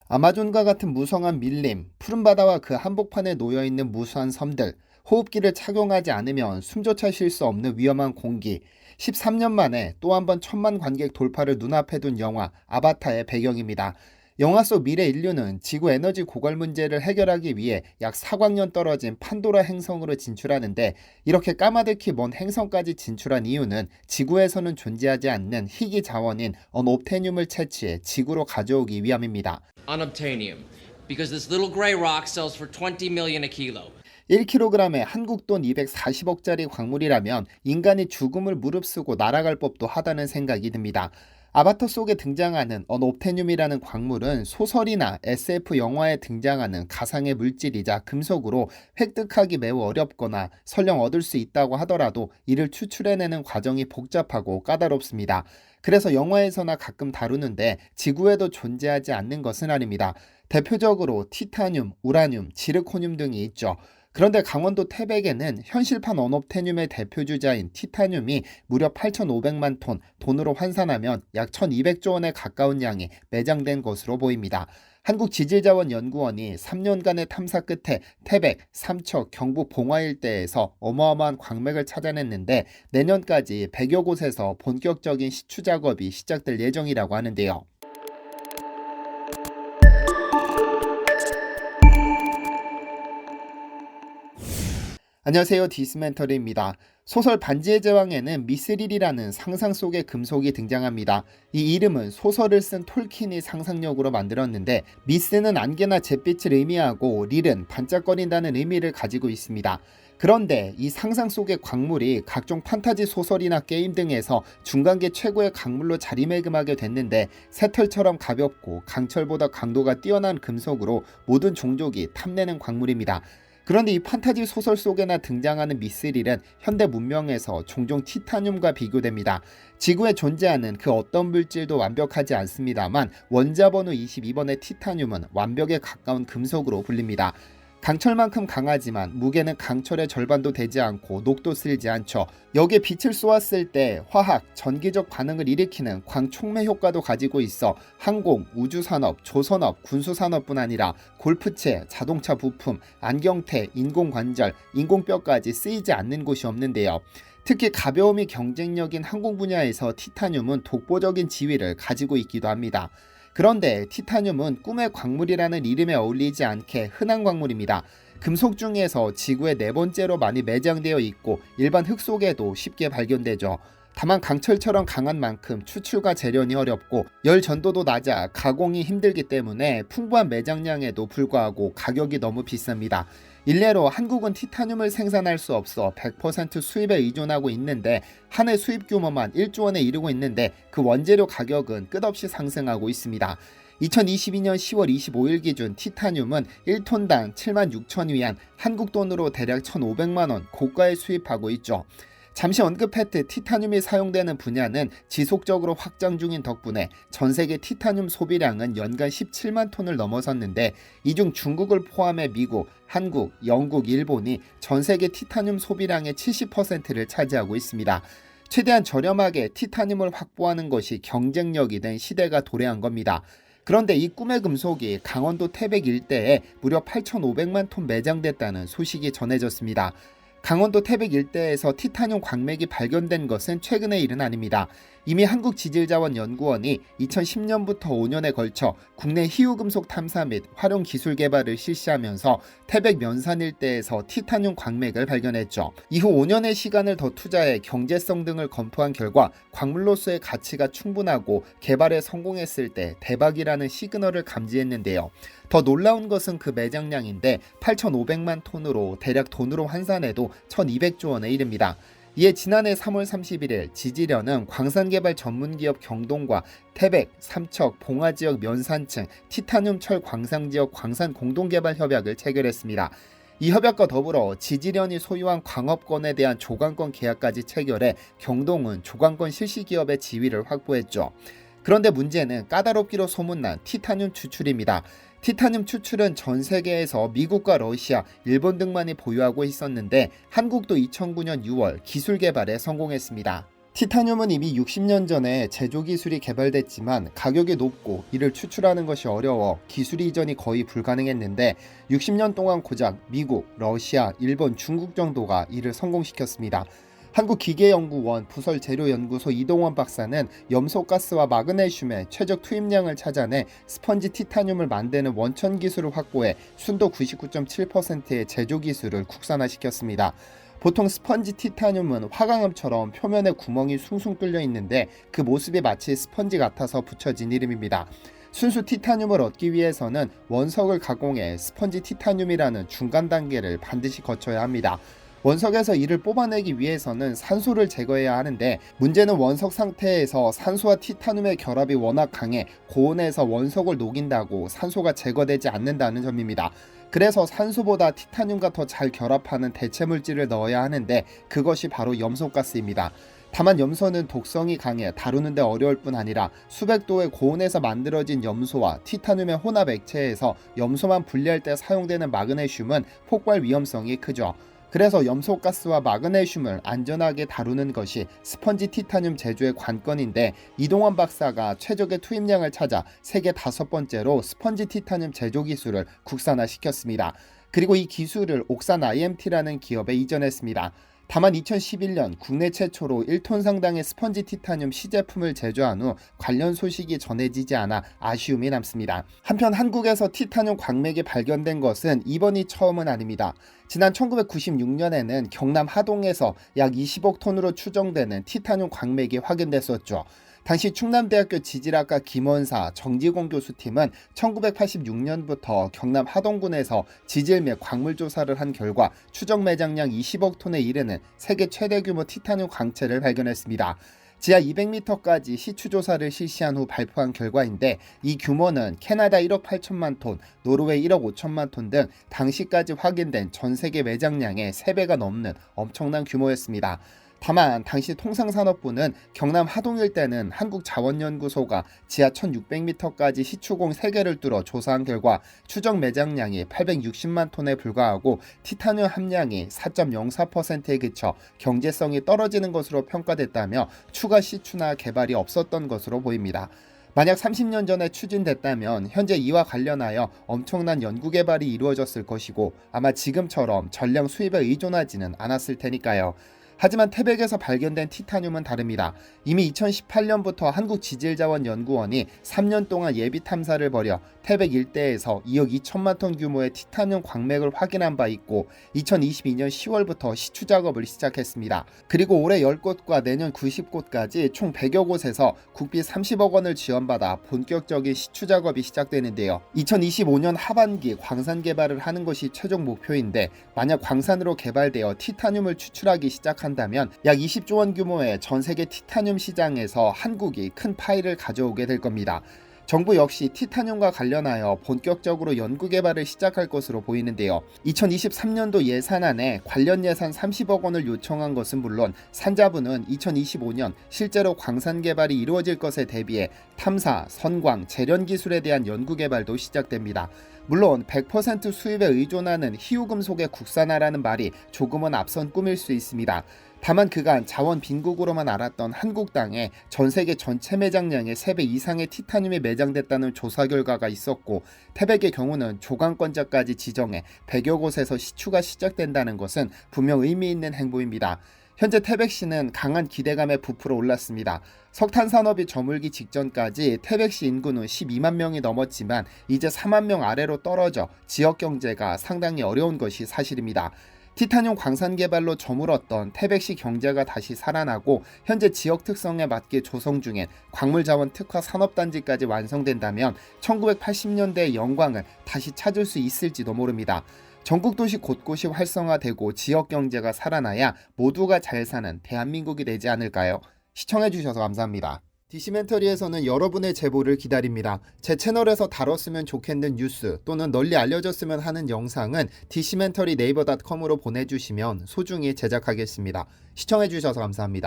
아마존과 같은 무성한 밀림, 푸른 바다와 그 한복판에 놓여있는 무수한 섬들, 호흡기를 착용하지 않으면 숨조차 쉴 수 없는 위험한 공기, 13년 만에 또 한 번 1,000만 관객 돌파를 눈앞에 둔 영화 아바타의 배경입니다. 영화 속 미래 인류는 지구 에너지 고갈 문제를 해결하기 위해 약 4광년 떨어진 판도라 행성으로 진출하는데, 이렇게 까마득히 먼 행성까지 진출한 이유는 지구에서는 존재하지 않는 희귀 자원인 언옵테늄을 채취해 지구로 가져오기 위함입니다. Unobtainium, because this little gray rock sells for 20 million a kilo. 1kg에 한국 돈 240억짜리 광물이라면 인간이 죽음을 무릅쓰고 날아갈 법도 하다는 생각이 듭니다. 아바타 속에 등장하는 언옵테늄이라는 광물은 소설이나 SF 영화에 등장하는 가상의 물질이자 금속으로 획득하기 매우 어렵거나 설령 얻을 수 있다고 하더라도 이를 추출해내는 과정이 복잡하고 까다롭습니다. 그래서 영화에서나 가끔 다루는데 지구에도 존재하지 않는 것은 아닙니다. 대표적으로 티타늄, 우라늄, 지르코늄 등이 있죠. 그런데 강원도 태백에는 현실판 언옵테늄의 대표주자인 티타늄이 무려 8,500만 톤, 돈으로 환산하면 약 1,200조 원에 가까운 양이 매장된 것으로 보입니다. 한국지질자원연구원이 3년간의 탐사 끝에 태백, 삼척, 경북 봉화 일대에서 어마어마한 광맥을 찾아냈는데, 내년까지 100여 곳에서 본격적인 시추 작업이 시작될 예정이라고 하는데요. 안녕하세요, 디스멘터리입니다. 소설 반지의 제왕에는 미스릴이라는 상상 속의 금속이 등장합니다. 이 이름은 소설을 쓴 톨킨이 상상력으로 만들었는데, 미스는 안개나 잿빛을 의미하고 릴은 반짝거린다는 의미를 가지고 있습니다. 그런데 이 상상 속의 광물이 각종 판타지 소설이나 게임 등에서 중간계 최고의 강물로 자리매김하게 됐는데, 새털처럼 가볍고 강철보다 강도가 뛰어난 금속으로 모든 종족이 탐내는 광물입니다. 그런데 이 판타지 소설 속에나 등장하는 미스릴은 현대 문명에서 종종 티타늄과 비교됩니다. 지구에 존재하는 그 어떤 물질도 완벽하지 않습니다만, 원자번호 22번의 티타늄은 완벽에 가까운 금속으로 불립니다. 강철만큼 강하지만 무게는 강철의 절반도 되지 않고 녹도 쓸지 않죠. 여기에 빛을 쏘았을 때 화학, 전기적 반응을 일으키는 광촉매 효과도 가지고 있어 항공, 우주산업, 조선업, 군수산업뿐 아니라 골프채, 자동차 부품, 안경테, 인공관절, 인공뼈까지 쓰이지 않는 곳이 없는데요. 특히 가벼움이 경쟁력인 항공 분야에서 티타늄은 독보적인 지위를 가지고 있기도 합니다. 그런데 티타늄은 꿈의 광물이라는 이름에 어울리지 않게 흔한 광물입니다. 금속 중에서 지구에 네 번째로 많이 매장되어 있고 일반 흙 속에도 쉽게 발견되죠. 다만 강철처럼 강한 만큼 추출과 재련이 어렵고 열 전도도 낮아 가공이 힘들기 때문에 풍부한 매장량에도 불구하고 가격이 너무 비쌉니다. 일례로 한국은 티타늄을 생산할 수 없어 100% 수입에 의존하고 있는데, 한 해 수입 규모만 1조 원에 이르고 있는데 그 원재료 가격은 끝없이 상승하고 있습니다. 2022년 10월 25일 기준 티타늄은 1톤당 7만 6천 위안, 한국 돈으로 대략 1,500만 원 고가에 수입하고 있죠. 잠시 언급했듯 티타늄이 사용되는 분야는 지속적으로 확장 중인 덕분에 전 세계 티타늄 소비량은 연간 17만 톤을 넘어섰는데, 이 중 중국을 포함해 미국, 한국, 영국, 일본이 전 세계 티타늄 소비량의 70%를 차지하고 있습니다. 최대한 저렴하게 티타늄을 확보하는 것이 경쟁력이 된 시대가 도래한 겁니다. 그런데 이 꿈의 금속이 강원도 태백 일대에 무려 8,500만 톤 매장됐다는 소식이 전해졌습니다. 강원도 태백 일대에서 티타늄 광맥이 발견된 것은 최근의 일은 아닙니다. 이미 한국지질자원연구원이 2010년부터 5년에 걸쳐 국내 희귀금속 탐사 및 활용 기술 개발을 실시하면서 태백 면산 일대에서 티타늄 광맥을 발견했죠. 이후 5년의 시간을 더 투자해 경제성 등을 검토한 결과 광물로서의 가치가 충분하고 개발에 성공했을 때 대박이라는 시그널을 감지했는데요. 더 놀라운 것은 그 매장량인데 8,500만 톤으로 대략 돈으로 환산해도 1,200조 원에 이릅니다. 이에 지난해 3월 31일 지지련은 광산개발 전문기업 경동과 태백, 삼척, 봉화 지역 면산층 티타늄 철 광산지역 광산 공동개발 협약을 체결했습니다. 이 협약과 더불어 지지련이 소유한 광업권에 대한 조강권 계약까지 체결해 경동은 조강권 실시기업의 지위를 확보했죠. 그런데 문제는 까다롭기로 소문난 티타늄 추출입니다. 티타늄 추출은 전 세계에서 미국과 러시아, 일본 등만이 보유하고 있었는데, 한국도 2009년 6월 기술 개발에 성공했습니다. 티타늄은 이미 60년 전에 제조 기술이 개발됐지만 가격이 높고 이를 추출하는 것이 어려워 기술 이전이 거의 불가능했는데 60년 동안 고작 미국, 러시아, 일본, 중국 정도가 이를 성공시켰습니다. 한국기계연구원 부설재료연구소 이동원 박사는 염소가스와 마그네슘의 최적 투입량을 찾아내 스펀지 티타늄을 만드는 원천 기술을 확보해 순도 99.7%의 제조 기술을 국산화시켰습니다. 보통 스펀지 티타늄은 화강암처럼 표면에 구멍이 숭숭 뚫려 있는데 그 모습이 마치 스펀지 같아서 붙여진 이름입니다. 순수 티타늄을 얻기 위해서는 원석을 가공해 스펀지 티타늄이라는 중간 단계를 반드시 거쳐야 합니다. 원석에서 이를 뽑아내기 위해서는 산소를 제거해야 하는데 문제는 원석 상태에서 산소와 티타늄의 결합이 워낙 강해 고온에서 원석을 녹인다고 산소가 제거되지 않는다는 점입니다. 그래서 산소보다 티타늄과 더 잘 결합하는 대체 물질을 넣어야 하는데 그것이 바로 염소가스입니다. 다만 염소는 독성이 강해 다루는데 어려울 뿐 아니라 수백 도의 고온에서 만들어진 염소와 티타늄의 혼합 액체에서 염소만 분리할 때 사용되는 마그네슘은 폭발 위험성이 크죠. 그래서 염소가스와 마그네슘을 안전하게 다루는 것이 스펀지 티타늄 제조의 관건인데 이동원 박사가 최적의 투입량을 찾아 세계 5번째로 스펀지 티타늄 제조 기술을 국산화시켰습니다. 그리고 이 기술을 옥산 IMT라는 기업에 이전했습니다. 다만 2011년 국내 최초로 1톤 상당의 스펀지 티타늄 시제품을 제조한 후 관련 소식이 전해지지 않아 아쉬움이 남습니다. 한편 한국에서 티타늄 광맥이 발견된 것은 이번이 처음은 아닙니다. 지난 1996년에는 경남 하동에서 약 20억 톤으로 추정되는 티타늄 광맥이 확인됐었죠. 당시 충남대학교 지질학과 김원사, 정지공 교수팀은 1986년부터 경남 하동군에서 지질 및 광물 조사를 한 결과 추정 매장량 20억 톤에 이르는 세계 최대 규모 티타늄 광채를 발견했습니다. 지하 200m까지 시추조사를 실시한 후 발표한 결과인데 이 규모는 캐나다 1억 8천만 톤, 노르웨이 1억 5천만 톤 등 당시까지 확인된 전 세계 매장량의 3배가 넘는 엄청난 규모였습니다. 다만 당시 통상산업부는 경남 하동 일대는 한국자원연구소가 지하 1600m까지 시추공 3개를 뚫어 조사한 결과 추정 매장량이 860만 톤에 불과하고 티타늄 함량이 4.04%에 그쳐 경제성이 떨어지는 것으로 평가됐다며 추가 시추나 개발이 없었던 것으로 보입니다. 만약 30년 전에 추진됐다면 현재 이와 관련하여 엄청난 연구개발이 이루어졌을 것이고 아마 지금처럼 전량 수입에 의존하지는 않았을 테니까요. 하지만 태백에서 발견된 티타늄은 다릅니다. 이미 2018년부터 한국지질자원연구원이 3년 동안 예비 탐사를 벌여 태백 일대에서 2억 2천만 톤 규모의 티타늄 광맥을 확인한 바 있고 2022년 10월부터 시추 작업을 시작했습니다. 그리고 올해 10곳과 내년 90곳까지 총 100여 곳에서 국비 30억 원을 지원받아 본격적인 시추 작업이 시작되는데요. 2025년 하반기 광산 개발을 하는 것이 최종 목표인데 만약 광산으로 개발되어 티타늄을 추출하기 시작한다면 약 20조 원 규모의 전 세계 티타늄 시장에서 한국이 큰 파이를 가져오게 될 겁니다. 정부 역시 티타늄과 관련하여 본격적으로 연구개발을 시작할 것으로 보이는데요. 2023년도 예산안에 관련 예산 30억 원을 요청한 것은 물론 산자부는 2025년 실제로 광산 개발이 이루어질 것에 대비해 탐사, 선광, 재련 기술에 대한 연구개발도 시작됩니다. 물론 100% 수입에 의존하는 희우금속의 국산화라는 말이 조금은 앞선 꿈일 수 있습니다. 다만 그간 자원 빈국으로만 알았던 한국 땅에 전 세계 전체 매장량의 3배 이상의 티타늄이 매장됐다는 조사 결과가 있었고 태백의 경우는 조강권자까지 지정해 100여 곳에서 시추가 시작된다는 것은 분명 의미 있는 행보입니다. 현재 태백시는 강한 기대감에 부풀어 올랐습니다. 석탄 산업이 저물기 직전까지 태백시 인구는 12만 명이 넘었지만 이제 4만 명 아래로 떨어져 지역 경제가 상당히 어려운 것이 사실입니다. 티타늄 광산 개발로 저물었던 태백시 경제가 다시 살아나고 현재 지역 특성에 맞게 조성 중인 광물자원 특화 산업단지까지 완성된다면 1980년대의 영광을 다시 찾을 수 있을지도 모릅니다. 전국 도시 곳곳이 활성화되고 지역 경제가 살아나야 모두가 잘 사는 대한민국이 되지 않을까요? 시청해주셔서 감사합니다. 디시멘터리에서는 여러분의 제보를 기다립니다. 제 채널에서 다뤘으면 좋겠는 뉴스 또는 널리 알려졌으면 하는 영상은 디시멘터리 네이버.com으로 보내주시면 소중히 제작하겠습니다. 시청해주셔서 감사합니다.